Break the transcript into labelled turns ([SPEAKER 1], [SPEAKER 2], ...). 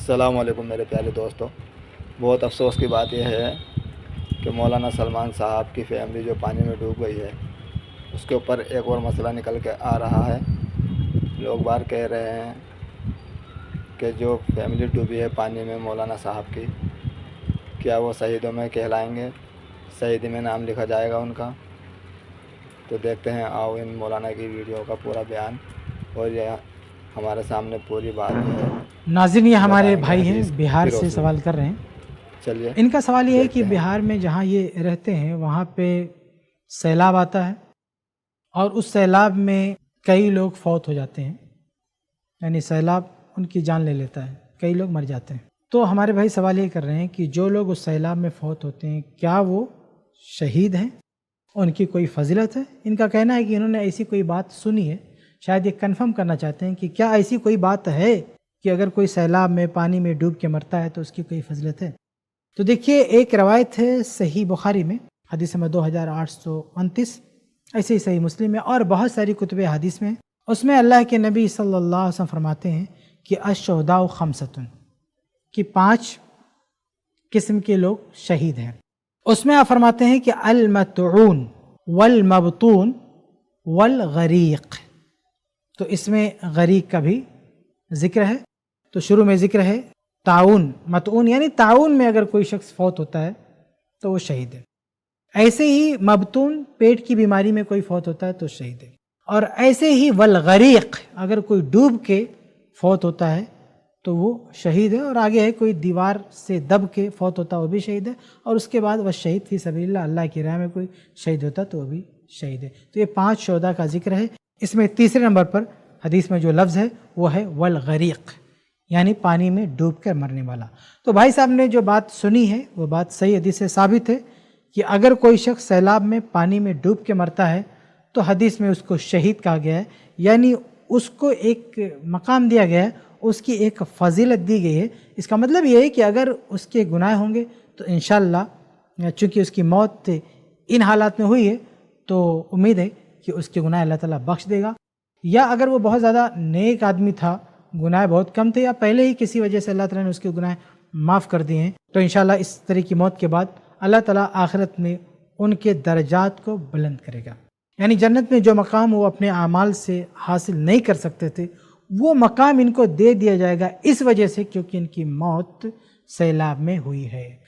[SPEAKER 1] अस्सलाम वालेकुम मेरे प्यारे दोस्तों। बहुत अफसोस की बात यह है कि मौलाना सलमान साहब की फैमिली जो पानी में डूब गई है, उसके ऊपर एक और मसला निकल के आ रहा है। लोग बार कह रहे हैं कि जो फैमिली डूबी है पानी में मौलाना साहब की, क्या वो शहीदों में कहलाएंगे, शहीदी में नाम लिखा जाएगा उनका। तो देखते हैं, आओ इन मौलाना की वीडियो का पूरा बयान और यह हमारे सामने पूरी बात जो है
[SPEAKER 2] नाज़रीन, ये हमारे
[SPEAKER 1] बताएंगे
[SPEAKER 2] भाई
[SPEAKER 1] हदीस
[SPEAKER 2] हैं,
[SPEAKER 1] की
[SPEAKER 2] बिहार से
[SPEAKER 1] रोशनी में।
[SPEAKER 2] सवाल कर रहे हैं।
[SPEAKER 1] चलिए
[SPEAKER 2] इनका सवाल ये है कि
[SPEAKER 1] देखते हैं।
[SPEAKER 2] बिहार में जहाँ ये रहते हैं वहाँ पे सैलाब आता है और उस सैलाब में कई लोग फौत हो जाते हैं, यानी सैलाब उनकी जान ले लेता है, कई लोग मर जाते हैं। तो हमारे भाई सवाल ये कर रहे हैं कि जो लोग उस सैलाब में फौत होते हैं, क्या वो शहीद हैं, उनकी कोई फजीलत है? इनका कहना है कि इन्होंने ऐसी कोई बात सुनी है, शायद ये कंफर्म करना चाहते हैं कि क्या ऐसी कोई बात है कि अगर कोई सैलाब में पानी में डूब के मरता है तो उसकी कोई फजीलत है। तो देखिए, एक रवायत है सही बुखारी में, हदीस नंबर 2829, ऐसे ही सही मुस्लिम में और बहुत सारी कुतुब हदीस में। उसमें अल्लाह के नबी सल्लल्लाहु अलैहि वसल्लम फरमाते हैं कि अश्शुहदाउ खमसतुन, कि 5 किस्म के लोग शहीद हैं। उसमें आप फरमाते हैं कि अल मतऊन वल मबतून वल गरीक। तो इसमें गरीक का भी जिक्र है। तो शुरू में जिक्र है ताउन, मतऊन यानी ताउन में अगर कोई शख्स फौत होता है तो वो शहीद है। ऐसे ही मबतून, पेट की बीमारी में कोई फौत होता है तो शहीद है। और ऐसे ही वल गरीक, अगर कोई डूब के फौत होता है तो वो शहीद है। और आगे है कोई दीवार से दब के फौत होता है वो भी शहीद है। और उसके बाद वह शहीद फी सबीलिल्लाह, अल्लाह की राह में कोई शहीद होता तो वो भी शहीद है। तो ये 5 शोहदा का जिक्र है। इसमें तीसरे नंबर पर हदीस में जो लफ्ज़ है वो है वल गरीक, यानी पानी में डूब कर मरने वाला। तो भाई साहब ने जो बात सुनी है वो बात सही हदीस से साबित है कि अगर कोई शख्स सैलाब में पानी में डूब के मरता है तो हदीस में उसको शहीद कहा गया है, यानी उसको एक मकाम दिया गया है, उसकी एक फजीलत दी गई है। इसका मतलब ये है कि अगर उसके गुनाह होंगे तो इंशाअल्लाह, चूँकि उसकी मौत इन हालात में हुई है तो उम्मीद है कि उसके गुनाह अल्लाह ताला बख्श देगा। या अगर वो बहुत ज़्यादा नेक आदमी था, गुनाह बहुत कम थे, या पहले ही किसी वजह से अल्लाह ताला ने उसके गुनाह माफ़ कर दिए हैं, तो इंशाअल्लाह इस तरह की मौत के बाद अल्लाह ताला आखिरत में उनके दर्जात को बुलंद करेगा। यानी जन्नत में जो मकाम वो अपने आमाल से हासिल नहीं कर सकते थे, वो मकाम इनको दे दिया जाएगा इस वजह से क्योंकि इनकी मौत सैलाब में हुई है।